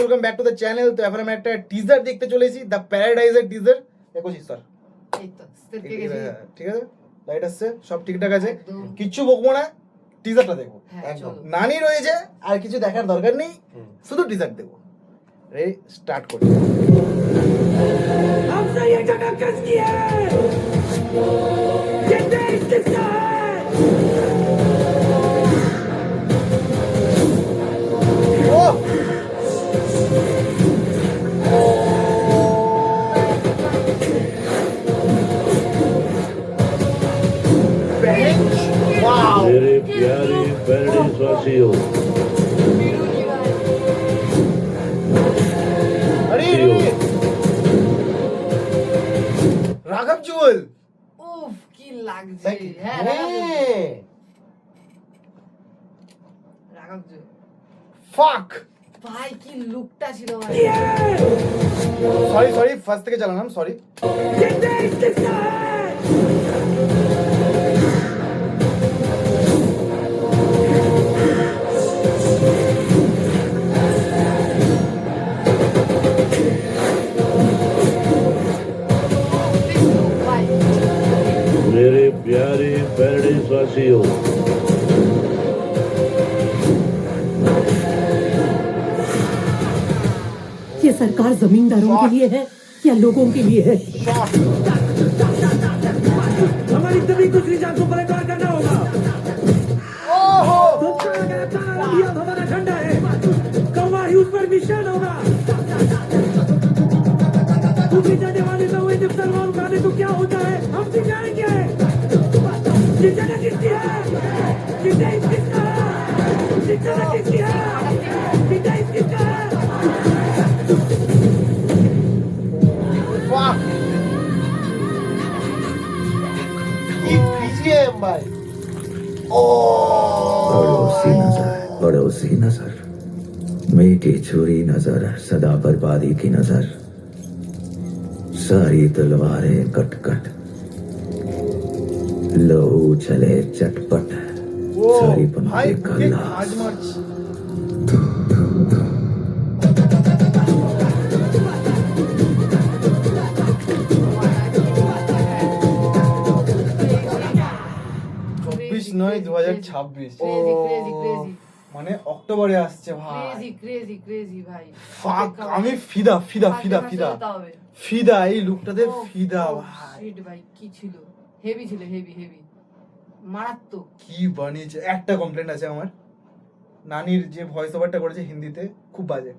Welcome back to the channel. তো এখন আমি একটা টিজার দেখতে চলেছি, দ্য প্যারাডাইজের টিজার। দেখোছি স্যার, এই তো স্টেপ কে গেছি। ঠিক আছে, লাইট আসছে, সব ঠিকঠাক আছে, একদম। কিচ্ছু বকবো না, টিজারটা দেখো। হ্যাঁ, একদম চলো। নানি রয়েছে, আর কিছু দেখার দরকার নেই, শুধু টিজার দেখো। রেডি, স্টার্ট করি। हमसे ये जगह किसकी है? ये देश किसका है? ও वाओ, मेरे प्यारे पेरेंट्स वासियों, বিরুলি ভাই। अरे राघव जुएल, উফ কি লাগছে। হ্যাঁ রাঘব জি। fuck, ভাই কি লুকটা ছিল ভাই। सॉरी फर्स्ट থেকে চালালাম, সরি। ये देश किसका है? ভাই मेरे प्यारे पेरेंट्स वासियों, ये सरकार जमींदारों के लिए है या लोगों के लिए है? हमारी जमीन को श्रीजान को पलटवार करना होगा। ओहो दोस्तों अगर अपना लिया हमारा खंडा है, कौवा ही उस पर मिशन होगा। दूसरी जाने वाले तो वही जब तलवार उठाने तो क्या होता है हम सिखाएंगे। ये जगह किसकी है? ये देश किसका है? ये जगह किसकी है? ये देश किसका है? fuck, ये BGM भाई। पड़ोसी नजर, मीठी छुरी नजर, सदा बर्बादी की नजर, सारी तलवारें कट कट, लहू चले चटपट, ओ सारी भाई पनपे मुझे खल्लास। आज मार्च চব্বিশ নয় 2026 ক্রেজি ক্রেজি ক্রেজি মানে অক্টোবরে আসছে ভাই। ক্রেজি ক্রেজি ক্রেজি ভাই। ফাক, আমি ফিদা ফিদা ফিদা ফিদা হবে। ফিদা, এই লুকটাতে ও, ফিদা ও, ভাই। shit ভাই কি ছিল, হেভি ছিল, হেভি হেভি মারাত্মক। কি বানিয়েছে। একটা কমপ্লেন্ট আছে আমার, নানির যে ভয়েস ওভারটা করেছে হিন্দিতে খুব বাজে,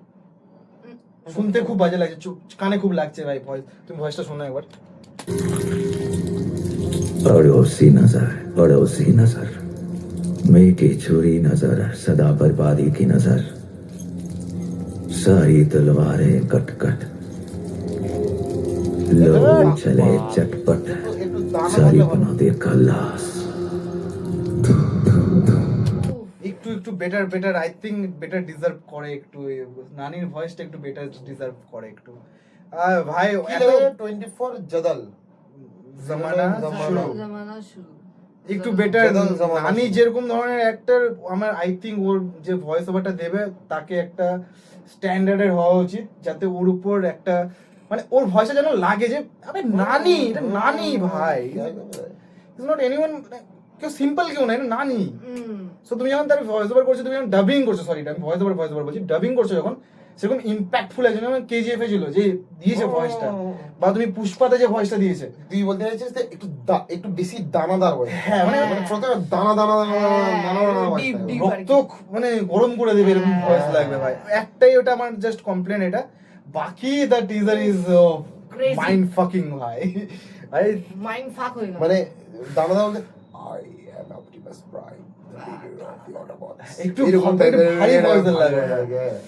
শুনতে খুব বাজে লাগছে, কানে খুব লাগছে ভাই ভয়েস। তুমি ভয়েসটা শোনো একবার। पड़ोसी नजर, मीठी छुरी नजर, सदा बर्बादी की नजर, सारी तलवारें कट कट, लहू चले चटपट, सारी बना दे खल्लास। একটু একটু better I think better deserve করে একটু, নানির ভয়েসটা একটু বেটার ডিজার্ভ করে একটু। ভাই এত 24 জদল জামানা শুরু, জামানা শুরু একটু বেটার। জদল জামানা নানি শুরু। যেরকম ধরনের অ্যাক্টর, আমার আই থিঙ্ক ওর যে ভয়েস ওভারটা দেবে তাকে একটা স্ট্যান্ডার্ডের হওয়া উচিত, যাতে ওর উপর একটা মানে ওর ভয়েসটা যেন লাগে যে আরে নানি, এটা নানি ভাই, ইজ নট এনিওয়ান, কেউ সিম্পল কেউ না, এটা নানি। সো তুমি যখন তার ভয়েস ওভার করছো, তুমি যখন ডাবিং করছো, সরি আমি ভয়েস ওভার বলছি, ডাবিং করছো যখন, সেরকম ইম্প্যাক্টফুল একজন যেমন কেজিএফ এ ছিল যে দিয়েছে ভয়েসটা, বা তুমি পুষ্পাতে যে ভয়েসটা দিয়েছে, তুই বলতে চাইছিস যে একটু বেশি দানাদার হয়। হ্যাঁ মানে মানে প্রথমে দানা দানা দানা দানা দানা ডিপ ডিপ রক্ত মানে গরম করে দেবে এরকম ভয়েস লাগবে ভাই। একটাই ওটা আমার জাস্ট কমপ্লেন এটা, বাকি the teaser is Crazy. Mind fucking ভাই। ভাই মাইন্ড ফাক হয়ে গেল। মানে দানা দানা বলতে আই অ্যাম অপটিমাস প্রাইম একটু ভারী ভয়েস লাগে।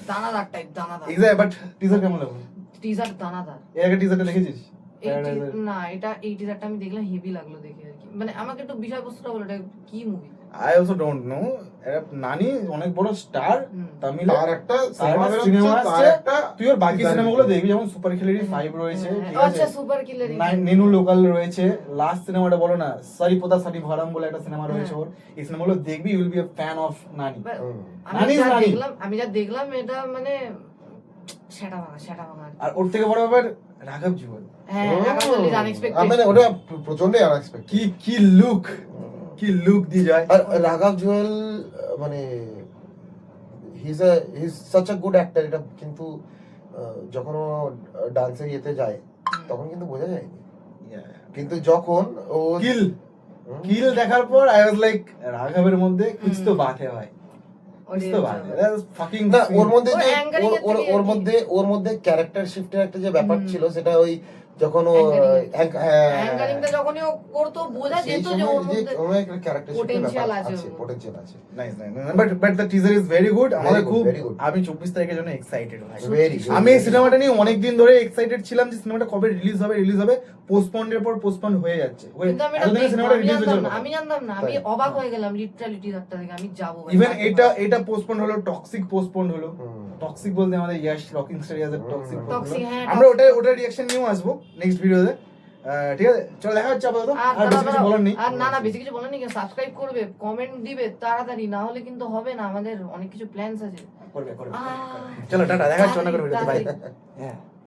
দানাদার টাইপ, দানাদার এক্স্যাক্ট, বাট টিজার কেমন লাগলো? টিজার দানাদার। এর আগে টিজারটা দেখেছিস? না এটা এই টিজারটা আমি দেখলাম, হেভি লাগলো দেখে আর কি। মানে আমাকে একটু বিষয়বস্তুটা বলো, এটা কি movie? I also don't know. নানি অনেক বড় স্টার তামিল, তার একটা সিনেমা আসছে, একটা তুই ওর বাকি সিনেমাগুলো দেখবি, যেমন সুপার খিলাড়ি 5 রয়েছে, ঠিক আছে, আচ্ছা সুপার কিলার। নেনু লোকাল রয়েছে, লাস্ট সিনেমাটা বলো না সারি পোতা সারি ভারাম বলে একটা সিনেমা রয়েছে ওর, এই সিনেমাগুলো দেখবি, you will be a fan of Nani. Nani is নানি। আমি যা দেখলাম এটা মানে সেটা ভাঙা আর ওর থেকে বড় ব্যাপার রাঘব জুয়াল, হ্যাঁ রাঘব জুয়াল ইজ আনএক্সপেক্টেড মানে ওটা প্রচন্ডই আনএক্সপেক্টেড। কি লুক দিয়ে যায়। আর রাঘব জুয়েল মানে he is such a good actor, এটা কিন্তু যখন ও ডান্সের ইয়েতে যায় তখন কিন্তু বোঝা যায়নি, কিন্তু যখন ও কিল দেখার পর আই ওয়াজ লাইক রাঘবের মধ্যে কুছ তো বাত है ভাই, কুছ তো বাত है, দ্যাট ফাকিং না ওর মধ্যে ওর যে angering এর থেকে ওর মধ্যে ক্যারেক্টার শিফটের একটা যে ব্যাপার ছিল, সেটা ওই যখন ও অ্যাঙ্গারিংটা যখনই ও করতো বোঝা যেত যে ওর মধ্যে ক্যারেক্টার potential শিফটের আছে আছে, ওর। পোটেনশিয়াল আছে। Nice but the teaser is very good. আমাদের good, খুব very good. আমি 24 তারিখের জন্য এক্সাইটেড ভাই। Very, আমি এই সিনেমাটা নিয়ে অনেক দিন ধরে এক্সাইটেড ছিলাম যে সিনেমাটা কবে রিলিজ হবে, পোস্টপন্ডের পর পোস্টপন্ড হয়ে যাচ্ছে। কিন্তু আমি এটা এতদিনে দেখবো, সিনেমাটা আমি রিলিজ জানতাম হয়েছিল না, আমি জানতাম না, আমি অবাক হয়ে গেলাম লিটারালি টিজারটা দেখে। আমি যাবো ভাই, ইভেন যাবো। এটা পোস্টপন্ড হলো, টক্সিক পোস্টপন্ড হলো। টক্সিক বলতে আমাদের ইয়াশ রকিং স্টার ইয়াজের টক্সিক Toxic, হ্যাঁ, আমরা Toxic। ওটা রিঅ্যাকশন নিয়েও আসবো নেক্সট ভিডিওতে। ঠিক আছে, চলো দেখা হচ্ছে আপাতত। আর বেশি কিছু বলার নেই। আর না বেশি কিছু বলার নেই, সাবস্ক্রাইব করবে, কমেন্ট দিবে তাড়াতাড়ি, না হলে কিন্তু হবে না, আমাদের অনেক কিছু প্ল্যানস আছে। করবে। চলো টাটা, দেখা হচ্ছে অন্য কোনো ভিডিওতে, বাই। তাড়াতাড়ি। হ্যাঁ